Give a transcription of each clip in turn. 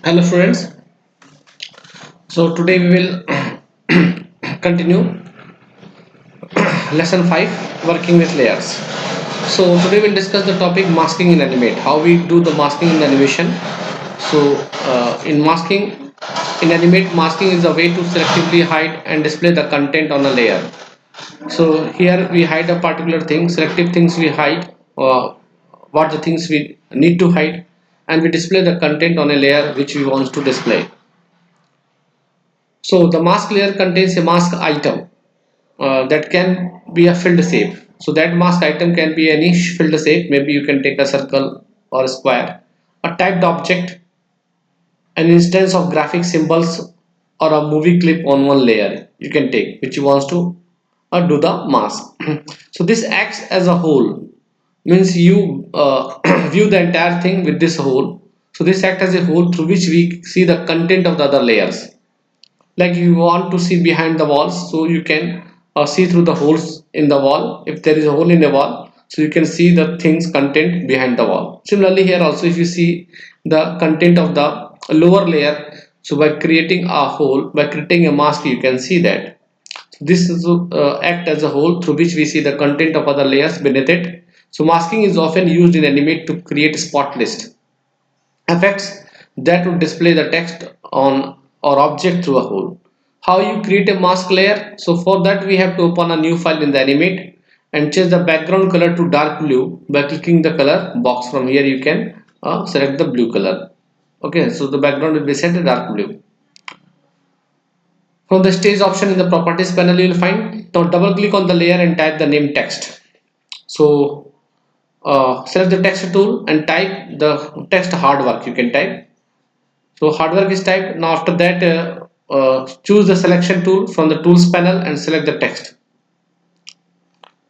Hello friends. So today we will continue lesson 5, working with layers. So today we'll discuss the topic masking in animate, how we do the masking in animation. In masking in animate, masking is a way to selectively hide and display the content on a layer. So here we hide a particular thing, selective things we hide, what the things we need to hide, and we display the content on a layer which we want to display. So the mask layer contains a mask item that can be a filled shape. So that mask item can be any filled shape. Maybe you can take a circle or a square, a typed object, an instance of graphic symbols, or a movie clip on one layer. You can take which you wants to do the mask. So this acts as a whole, means you view the entire thing with this whole. So this acts as a whole through which we see the content of the other layers. Like you want to see behind the walls, so you can see through the holes in the wall. If there is a hole in the wall, so you can see the things content behind the wall. Similarly here also, if you see the content of the lower layer, so by creating a hole, by creating a mask, you can see that this is act as a whole through which we see the content of other layers beneath it. So masking is often used in animate to create spot list effects that would display the text on or object through a hole. How you create a mask layer? So for that we have to open a new file in the animate and change the background color to dark blue by clicking the color box. From here you can select the blue color. Okay, so the background will be set to dark blue. From the stage option in the properties panel, you will find, now double click on the layer and type the name text. So select the text tool and type the text hard work. You can type. So hard work is typed. Now after that, choose the selection tool from the tools panel and select the text.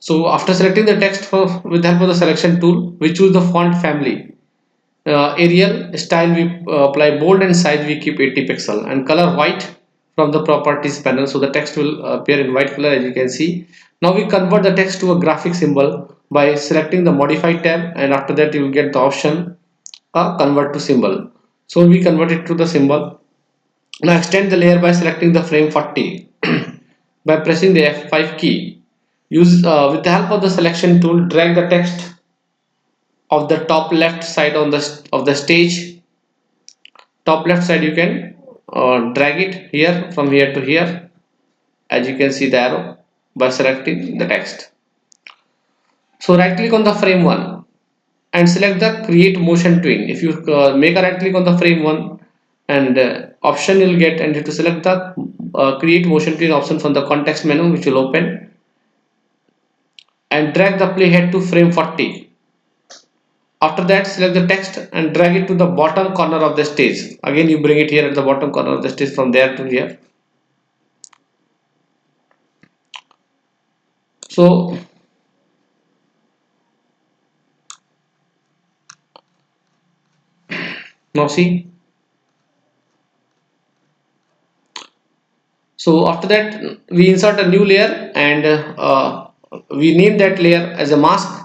So after selecting the text with the help of the selection tool, we choose the font family. Arial style we apply bold, and size we keep 80 pixel, and color white from the properties panel. So the text will appear in white color, as you can see. Now we convert the text to a graphic symbol by selecting the modify tab, and after that you will get the option convert to symbol. So we convert it to the symbol. Now extend the layer by selecting the frame 40 by pressing the F5 key. Use with the help of the selection tool, drag the text of the top left side on the of the stage. Top left side you can drag it here from here to here, as you can see the arrow, by selecting the text. So right click on the frame 1 and select the create motion twin. If you make a right click on the frame 1 and option you'll get, and you have to select the create motion twin option from the context menu, which will open, and drag the playhead to frame 40. After that, select the text and drag it to the bottom corner of the stage. Again you bring it here at the bottom corner of the stage, from there to here. So now see, so after that we insert a new layer, and we name that layer as a mask,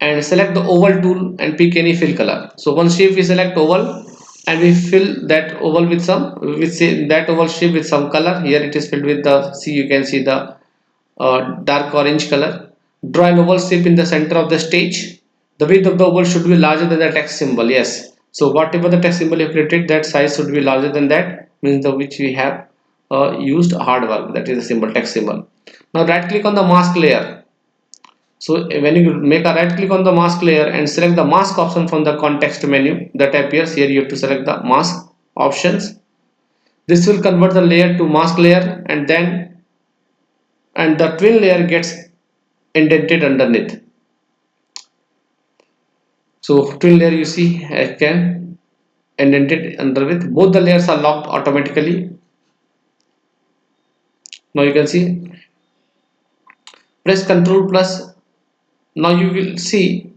and select the oval tool and pick any fill color. So one shape we select oval, and we fill that oval with some, with say that oval shape with some color. Here it is filled with the, see, you can see the dark orange color. Draw an oval shape in the center of the stage. The width of the oval should be larger than the text symbol. Yes, so whatever the text symbol you created, that size should be larger than that, means the which we have used hard work, that is the symbol, text symbol. Now right click on the mask layer. So when you make a right click on the mask layer and select the mask option from the context menu that appears here, you have to select the mask options. This will convert the layer to mask layer, and then the twin layer gets indented underneath. So twin layer, you see, I can indented underneath. Both the layers are locked automatically. Now you can see, press Ctrl plus. Now you will see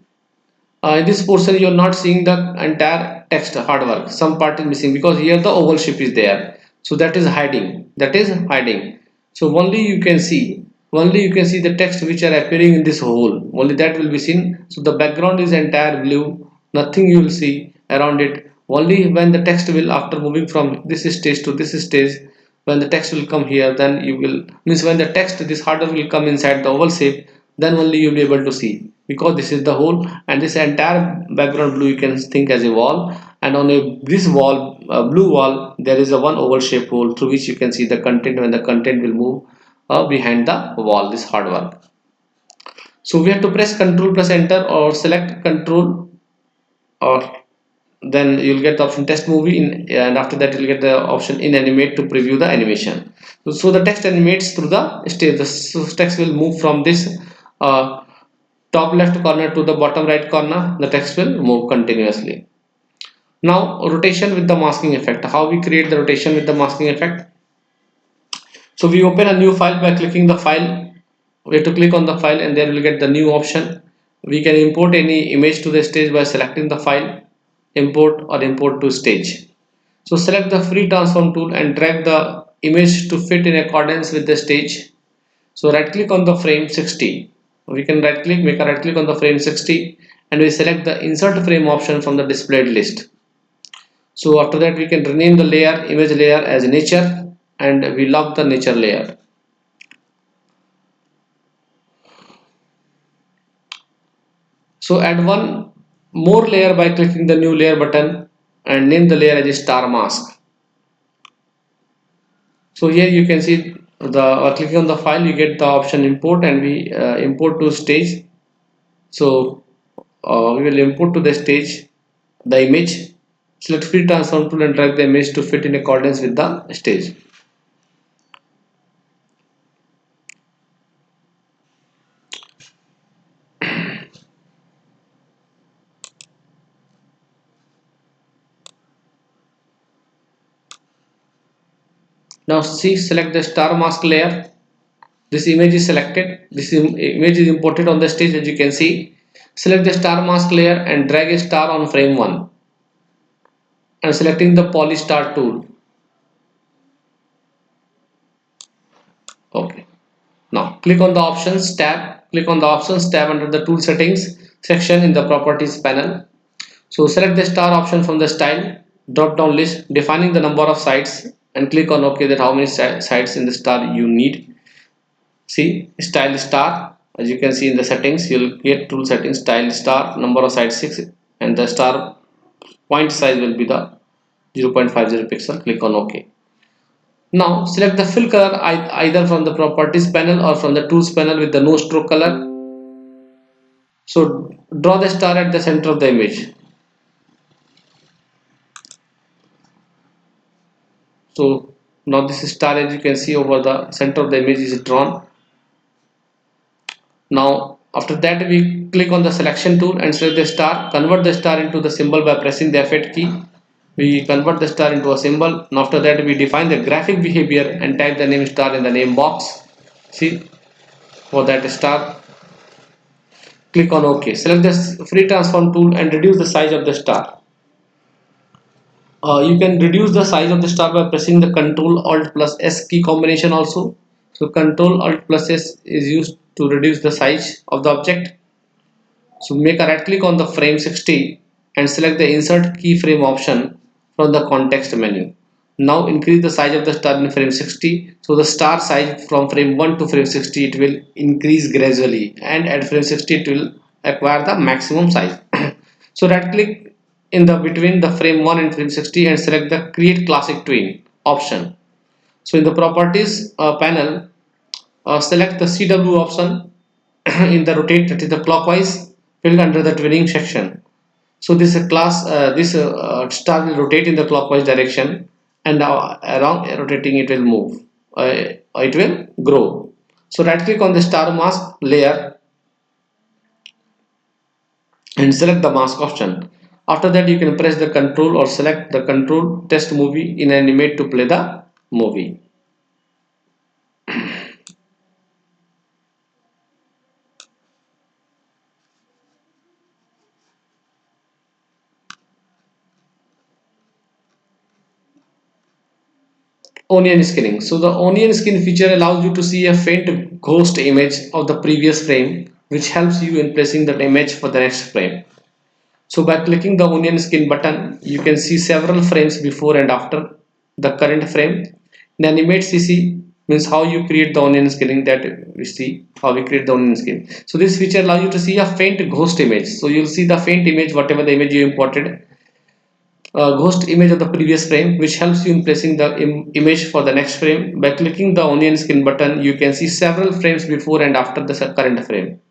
in this portion you are not seeing the entire text hard work. Some part is missing because here the oval shape is there. So that is hiding. That is hiding. So only you can see the text which are appearing in this hole. Only that will be seen. So the background is entire blue. Nothing you will see around it. Only when the text will, after moving from this stage to this stage, when the text will come here, then you will, means when the text, this hardware will come inside the oval shape, then only you will be able to see, because this is the whole, and this entire background blue you can think as a wall, and on a this wall, blue wall, there is a one oval shape hole through which you can see the content when the content will move behind the wall, this hard work. So we have to press Ctrl plus enter or select Ctrl, or then you'll get the option test movie in, and after that you'll get the option in animate to preview the animation. So the text animates through the stage. The text will move from this uh, top left corner to the bottom right corner. The text will move continuously. Now rotation with the masking effect. How we create the rotation with the masking effect? So we open a new file by clicking the file. We have to click on the file and there we'll get the new option. We can import any image to the stage by selecting the file, import or import to stage. So select the free transform tool and drag the image to fit in accordance with the stage. So right click on the frame 60. We can right click, make a right click on the frame 60 and we select the insert frame option from the displayed list. So after that we can rename the layer, image layer as nature, and we lock the nature layer. So add one more layer by clicking the new layer button and name the layer as a star mask. So here you can see the clicking on the file, you get the option import, and we import to stage. So we will import to the stage the image. Select free transform tool and drag the image to fit in accordance with the stage. Now see, select the star mask layer. This image is selected. This image is imported on the stage, as you can see. Select the star mask layer and drag a star on frame 1 and selecting the polystar tool. Okay. Now click on the options tab. Click on the options tab under the tool settings section in the properties panel. So select the star option from the style drop down list, defining the number of sides, and click on OK, that how many sides in the star you need. See, style star, as you can see in the settings, you'll get tool settings, style star, number of sides 6, and the star point size will be the 0.50 pixel. Click on OK. Now select the fill color either from the properties panel or from the tools panel with the no stroke color. So draw the star at the center of the image. So now this star, as you can see, over the center of the image is drawn. Now after that we click on the selection tool and select the star, convert the star into the symbol by pressing the F8 key. We convert the star into a symbol, and after that we define the graphic behavior and type the name star in the name box. See, for that star, click on OK. Select the free transform tool and reduce the size of the star. You can reduce the size of the star by pressing the Ctrl Alt plus S key combination also. So Ctrl Alt plus S is used to reduce the size of the object. So make a right click on the frame 60 and select the insert keyframe option from the context menu. Now increase the size of the star in frame 60. So the star size from frame 1 to frame 60, it will increase gradually, and at frame 60 it will acquire the maximum size. So right click in the between the frame 1 and frame 60 and select the create classic tween option. So in the properties panel, select the CW option in the rotate, that is the clockwise field under the twinning section. So this star will rotate in the clockwise direction, and now around rotating it will move, it will grow. So right click on the star mask layer and select the mask option. After that you can press the control or select the control test movie in animate to play the movie. Onion skinning. So the onion skin feature allows you to see a faint ghost image of the previous frame, which helps you in placing that image for the next frame. So by clicking the onion skin button, you can see several frames before and after the current frame. In Animate CC means how you create the onion skinning, that we see how we create the onion skin. So this feature allows you to see a faint ghost image. So you'll see the faint image, whatever the image you imported, ghost image of the previous frame, which helps you in placing the image for the next frame. By clicking the onion skin button, you can see several frames before and after the current frame.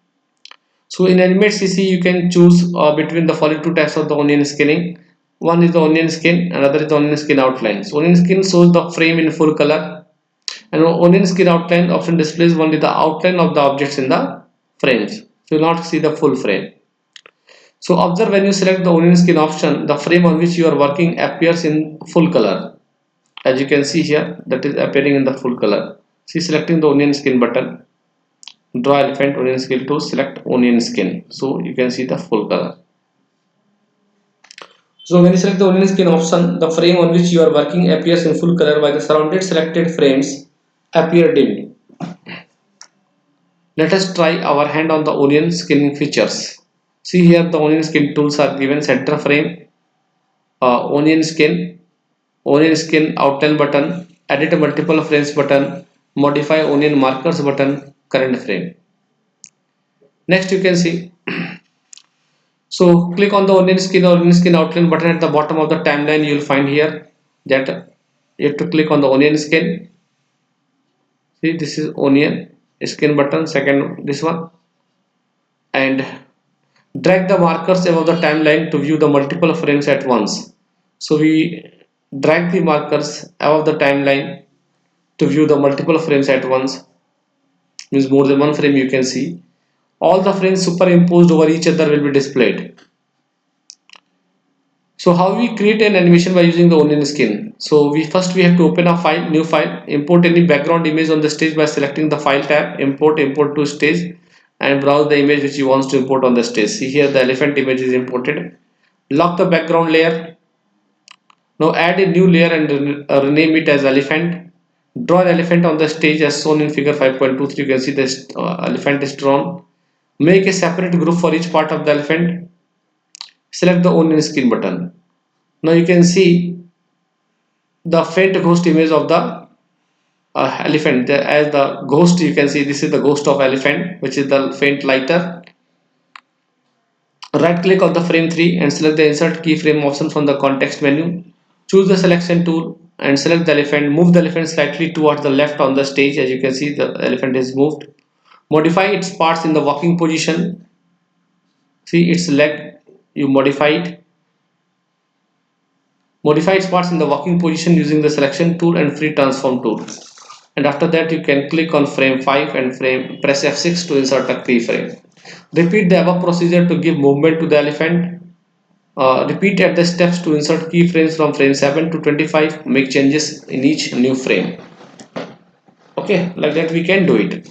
So in Animate CC, you can choose between the following two types of the onion skinning. One is the onion skin, another is the onion skin outline. So onion skin shows the frame in full color, and onion skin outline option displays only the outline of the objects in the frames. So you will not see the full frame. So observe, when you select the onion skin option, the frame on which you are working appears in full color. As you can see here, that is appearing in the full color. See, selecting the onion skin button, draw elephant, onion skin to select onion skin. So you can see the full color. So when you select the onion skin option, the frame on which you are working appears in full color while the surrounded selected frames appear dimmed. Let us try our hand on the onion skinning features. See here, the onion skin tools are given: center frame, onion skin outline button, edit multiple frames button, modify onion markers button, current frame. Next you can see, so click on the onion skin outline button at the bottom of the timeline. You will find here that you have to click on the onion skin. See, this is onion skin button, second this one, and drag the markers above the timeline to view the multiple frames at once. So we drag the markers above the timeline to view the multiple frames at once, means more than one frame you can see. All the frames superimposed over each other will be displayed. So how we create an animation by using the onion skin? So we have to open a file, new file, import any background image on the stage by selecting the file tab, import to stage, and browse the image which you want to import on the stage. See here, the elephant image is imported. Lock the background layer. Now add a new layer and rename it as elephant. Draw an elephant on the stage as shown in figure 5.23. You can see this elephant is drawn. Make a separate group for each part of the elephant. Select the onion skin button. Now you can see the faint ghost image of the elephant. As the ghost, you can see this is the ghost of elephant, which is the faint lighter. Right click on the frame 3 and select the insert keyframe option from the context menu. Choose the selection tool and select the elephant. Move the elephant slightly towards the left on the stage. As you can see, the elephant is moved. Modify its parts in the walking position. See its leg, you modify it. Modify its parts in the walking position using the selection tool and free transform tool. And after that you can click on frame 5 and press F6 to insert a keyframe. Repeat the above procedure to give movement to the elephant. Repeat at the steps to insert keyframes from frame 7 to 25. Make changes in each new frame. Okay, like that we can do it.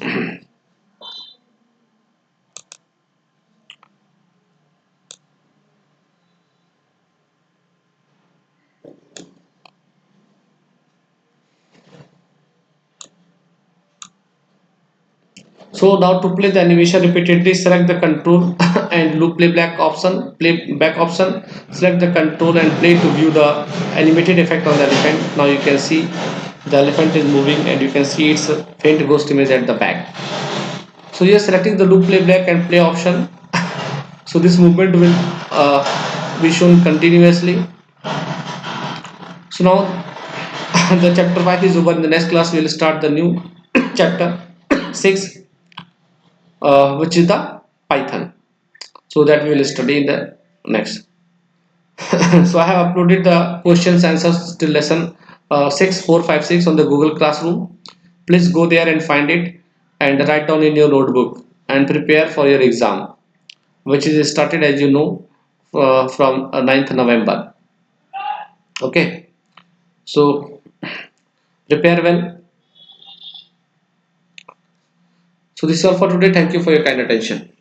So now to play the animation repeatedly, select the control and loop playback option. Select the control and play to view the animated effect on the elephant. Now you can see the elephant is moving and you can see its faint ghost image at the back. So you are selecting the loop playback and play option. So this movement will be shown continuously. So now the chapter 5 is over. In the next class we will start the new chapter 6, which is the Python. So that we will study in the next. So I have uploaded the questions answers to lesson 6456 on the Google Classroom. Please go there and find it and write down in your notebook and prepare for your exam, which is started, as you know, from 9th November. Okay, so prepare well. So this is all for today. Thank you for your kind attention.